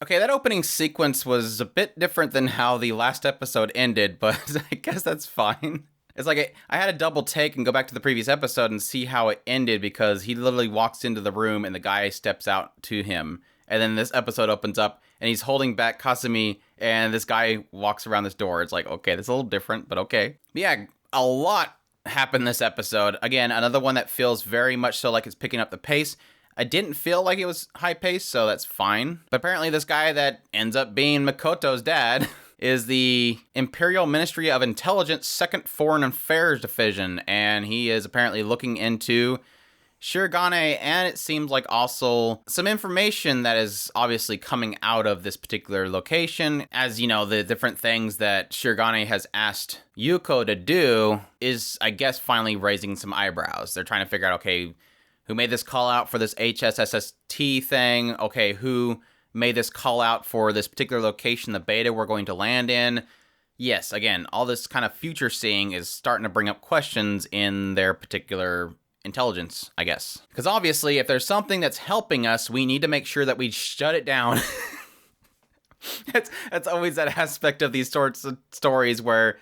Okay, that opening sequence was a bit different than how the last episode ended, but I guess that's fine. It's like I had a double take and go back to the previous episode and see how it ended because he literally walks into the room and the guy steps out to him. And then this episode opens up and he's holding back Kasumi and this guy walks around this door. It's like, okay, that's a little different, but okay. But yeah, a lot happened this episode. Again, another one that feels very much so like it's picking up the pace. I didn't feel like it was high paced, so that's fine. But apparently this guy that ends up being Makoto's dad is the Imperial Ministry of Intelligence Second Foreign Affairs Division, and he is apparently looking into Shirogane, and it seems like also some information that is obviously coming out of this particular location. As you know, the different things that Shirogane has asked Yuko to do is, I guess, finally raising some eyebrows. They're trying to figure out, okay, who made this call out for this HSSST thing? Okay, who made this call out for this particular location, the beta we're going to land in? Yes, again, all this kind of future seeing is starting to bring up questions in their particular intelligence, I guess. Because obviously, if there's something that's helping us, we need to make sure that we shut it down. That's always that aspect of these sorts of stories where,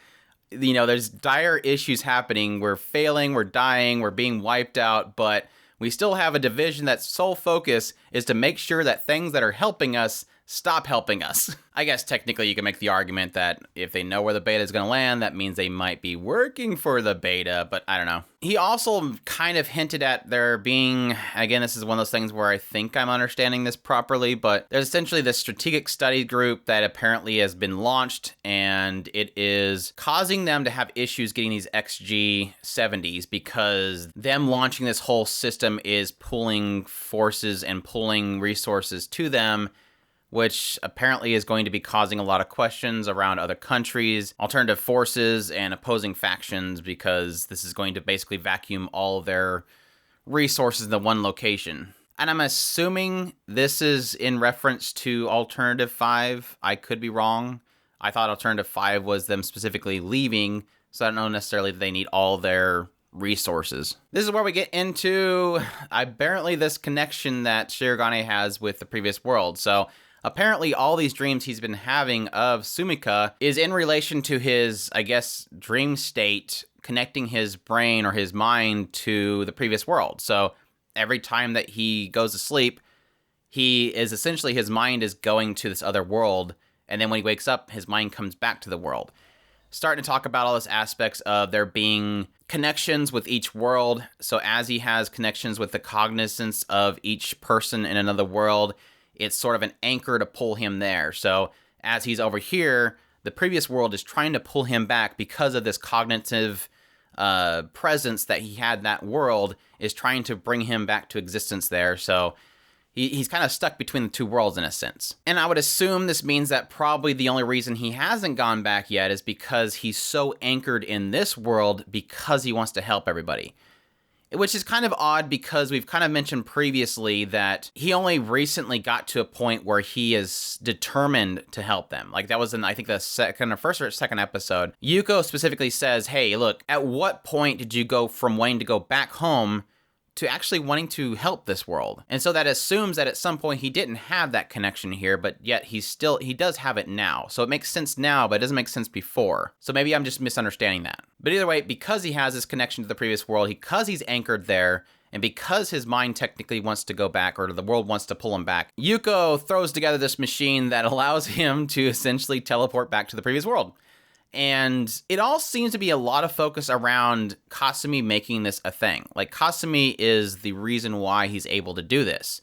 you know, there's dire issues happening. We're failing, we're dying, we're being wiped out, but we still have a division that's sole focus is to make sure that things that are helping us stop helping us. I guess technically you can make the argument that if they know where the beta is going to land, that means they might be working for the beta, but I don't know. He also kind of hinted at there being, again, this is one of those things where I think I'm understanding this properly, but there's essentially this strategic study group that apparently has been launched, and it is causing them to have issues getting these XG70s because them launching this whole system is pulling forces and pulling resources to them, which apparently is going to be causing a lot of questions around other countries, alternative forces, and opposing factions, because this is going to basically vacuum all of their resources in the one location. And I'm assuming this is in reference to Alternative 5. I could be wrong. I thought Alternative 5 was them specifically leaving, so I don't know necessarily that they need all their resources. This is where we get into apparently this connection that Shirogane has with the previous world. So apparently all these dreams he's been having of Sumika is in relation to his, I guess, dream state connecting his brain or his mind to the previous world. So every time that he goes to sleep, he is essentially, his mind is going to this other world, and then when he wakes up, his mind comes back to the world. Starting to talk about all those aspects of there being connections with each world. So as he has connections with the cognizance of each person in another world, it's sort of an anchor to pull him there. So as he's over here, the previous world is trying to pull him back because of this cognitive presence that he had in that world, is trying to bring him back to existence there. So he's kind of stuck between the two worlds in a sense. And I would assume this means that probably the only reason he hasn't gone back yet is because he's so anchored in this world because he wants to help everybody. Which is kind of odd because we've kind of mentioned previously that he only recently got to a point where he is determined to help them. Like that was in, I think, the first or second episode. Yuko specifically says, hey, look, at what point did you go from wanting to go back home to actually wanting to help this world? And so that assumes that at some point he didn't have that connection here, but yet he does have it now. So it makes sense now, but it doesn't make sense before. So maybe I'm just misunderstanding that. But either way, because he has this connection to the previous world, because he's anchored there, and because his mind technically wants to go back, or the world wants to pull him back, Yuko throws together this machine that allows him to essentially teleport back to the previous world. And it all seems to be a lot of focus around Kasumi making this a thing. Like, Kasumi is the reason why he's able to do this.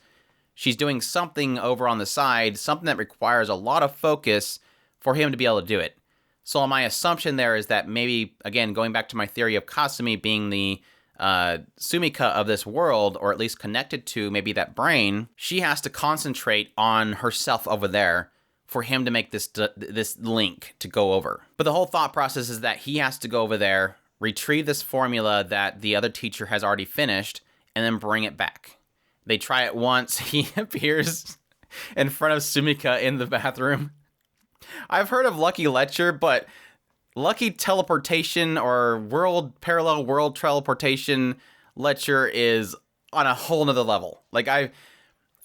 She's doing something over on the side, something that requires a lot of focus for him to be able to do it. So my assumption there is that maybe, again, going back to my theory of Kasumi being the Sumika of this world, or at least connected to maybe that brain, she has to concentrate on herself over there for him to make this link to go over. But the whole thought process is that he has to go over there, retrieve this formula that the other teacher has already finished, and then bring it back. They try it once, he appears in front of Sumika in the bathroom. I've heard of Lucky Lecture, but Lucky Teleportation or Parallel World Teleportation Lecture is on a whole nother level. Like,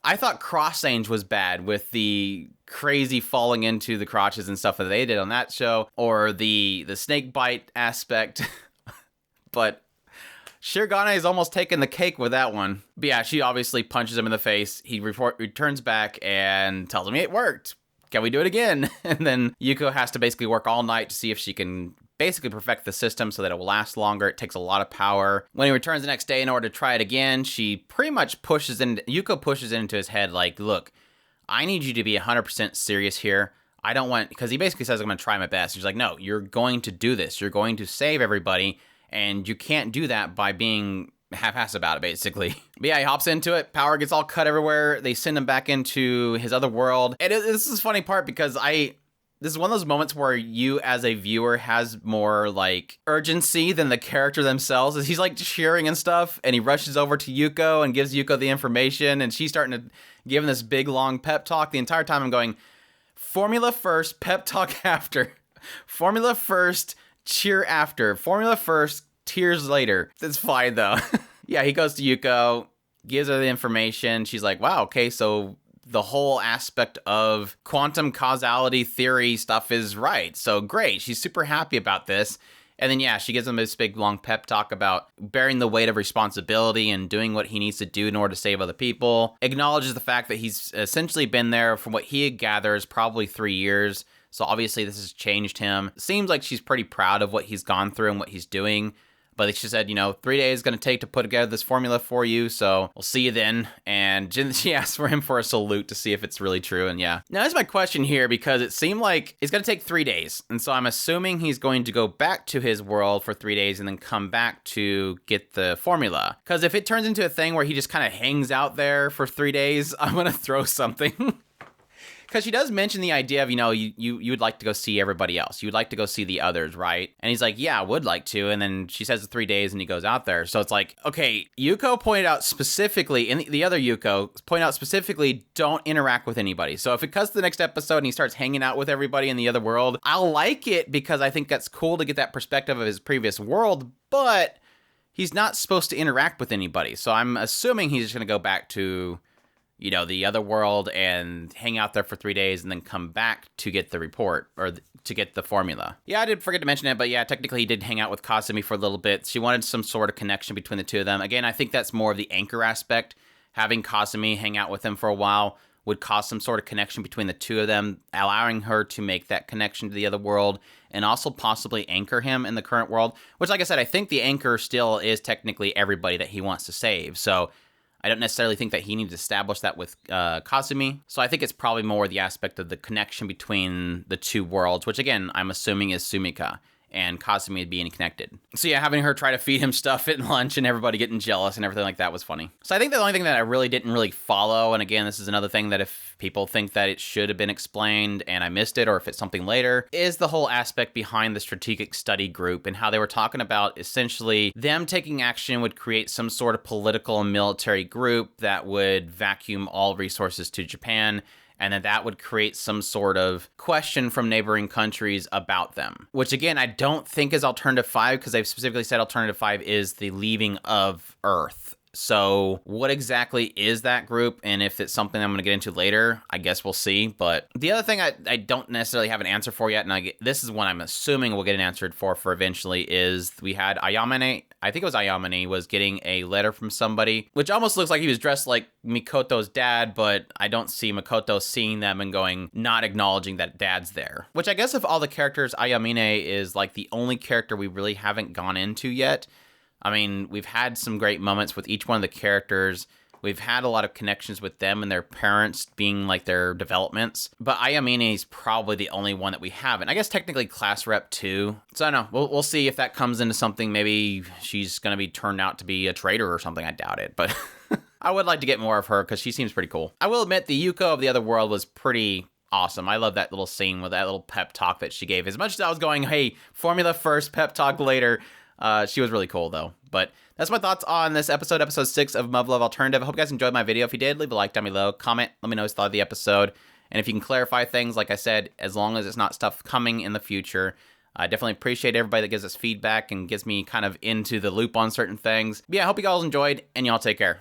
I thought Cross Change was bad with the crazy falling into the crotches and stuff that they did on that show, or the snake bite aspect. But Shirogane is almost taking the cake with that one. But yeah, she obviously punches him in the face. He returns back and tells him it worked. Can we do it again? And then Yuko has to basically work all night to see if she can basically perfect the system so that it will last longer. It takes a lot of power. When he returns the next day in order to try it again, she pretty much Yuko pushes into his head like, look, I need you to be 100% serious here. I don't want, because he basically says, I'm going to try my best. He's like, no, you're going to do this. You're going to save everybody. And you can't do that by being half-assed about it, basically. But yeah, he hops into it. Power gets all cut everywhere. They send him back into his other world. And this is a funny part because this is one of those moments where you as a viewer has more like urgency than the character themselves. He's like cheering and stuff, and he rushes over to Yuko and gives Yuko the information, and she's starting to give him this big long pep talk. The entire time I'm going, formula first, pep talk after. Formula first, cheer after. Formula first, tears later. That's fine though. Yeah, he goes to Yuko, gives her the information. She's like, wow, okay, so the whole aspect of quantum causality theory stuff is right. So great. She's super happy about this. And then, yeah, she gives him this big, long pep talk about bearing the weight of responsibility and doing what he needs to do in order to save other people. Acknowledges the fact that he's essentially been there, from what he gathers, probably 3 years. So obviously this has changed him. Seems like she's pretty proud of what he's gone through and what he's doing. But she said, 3 days is going to take to put together this formula for you, so we'll see you then. And she asked for him for a salute to see if it's really true, and yeah. Now, that's my question here, because it seemed like it's going to take 3 days. And so I'm assuming he's going to go back to his world for 3 days and then come back to get the formula. Because if it turns into a thing where he just kind of hangs out there for 3 days, I'm going to throw something. Because she does mention the idea of, you would like to go see everybody else. You would like to go see the others, right? And he's like, yeah, I would like to. And then she says 3 days and he goes out there. So it's like, okay, Yuko pointed out specifically, and the other Yuko pointed out specifically, don't interact with anybody. So if it cuts to the next episode and he starts hanging out with everybody in the other world, I'll like it because I think that's cool to get that perspective of his previous world, but he's not supposed to interact with anybody. So I'm assuming he's just going to go back to the other world and hang out there for 3 days and then come back to get the report or to get the formula. Yeah, I did forget to mention it, but yeah, technically he did hang out with Kasumi for a little bit. She wanted some sort of connection between the two of them. Again, I think that's more of the anchor aspect. Having Kasumi hang out with him for a while would cause some sort of connection between the two of them, allowing her to make that connection to the other world and also possibly anchor him in the current world, which, like I said, I think the anchor still is technically everybody that he wants to save. So I don't necessarily think that he needs to establish that with Kasumi. So I think it's probably more the aspect of the connection between the two worlds, which again, I'm assuming is Sumika and Kasumi being connected. So yeah, having her try to feed him stuff at lunch and everybody getting jealous and everything like that was funny. So I think the only thing that I really didn't follow, and again, this is another thing that if people think that it should have been explained and I missed it, or if it's something later, is the whole aspect behind the strategic study group and how they were talking about essentially them taking action would create some sort of political and military group that would vacuum all resources to Japan, and then that would create some sort of question from neighboring countries about them. Which again, I don't think is Alternative 5, because they've specifically said Alternative 5 is the leaving of Earth. So what exactly is that group? And if it's something I'm going to get into later, I guess we'll see. But the other thing I don't necessarily have an answer for yet, and this is one I'm assuming we'll get an answer for eventually, is we had Ayamane, I think it was Ayamane, was getting a letter from somebody, which almost looks like he was dressed like Mikoto's dad, but I don't see Mikoto seeing them and not acknowledging that dad's there. Which I guess of all the characters, Ayamane is like the only character we really haven't gone into yet. I mean, we've had some great moments with each one of the characters. We've had a lot of connections with them and their parents being like their developments. But Ayamine is probably the only one that we haven't. I guess technically class rep too. So I don't know. We'll see if that comes into something. Maybe she's going to be turned out to be a traitor or something. I doubt it. But I would like to get more of her because she seems pretty cool. I will admit the Yuko of the other world was pretty awesome. I love that little scene with that little pep talk that she gave. As much as I was going, hey, formula first, pep talk later. She was really cool, though. But that's my thoughts on this episode 6 of Muv-Luv Alternative. I hope you guys enjoyed my video. If you did, leave a like down below. Comment, let me know what you thought of the episode. And if you can clarify things, like I said, as long as it's not stuff coming in the future, I definitely appreciate everybody that gives us feedback and gets me kind of into the loop on certain things. But yeah, I hope you guys enjoyed, and y'all take care.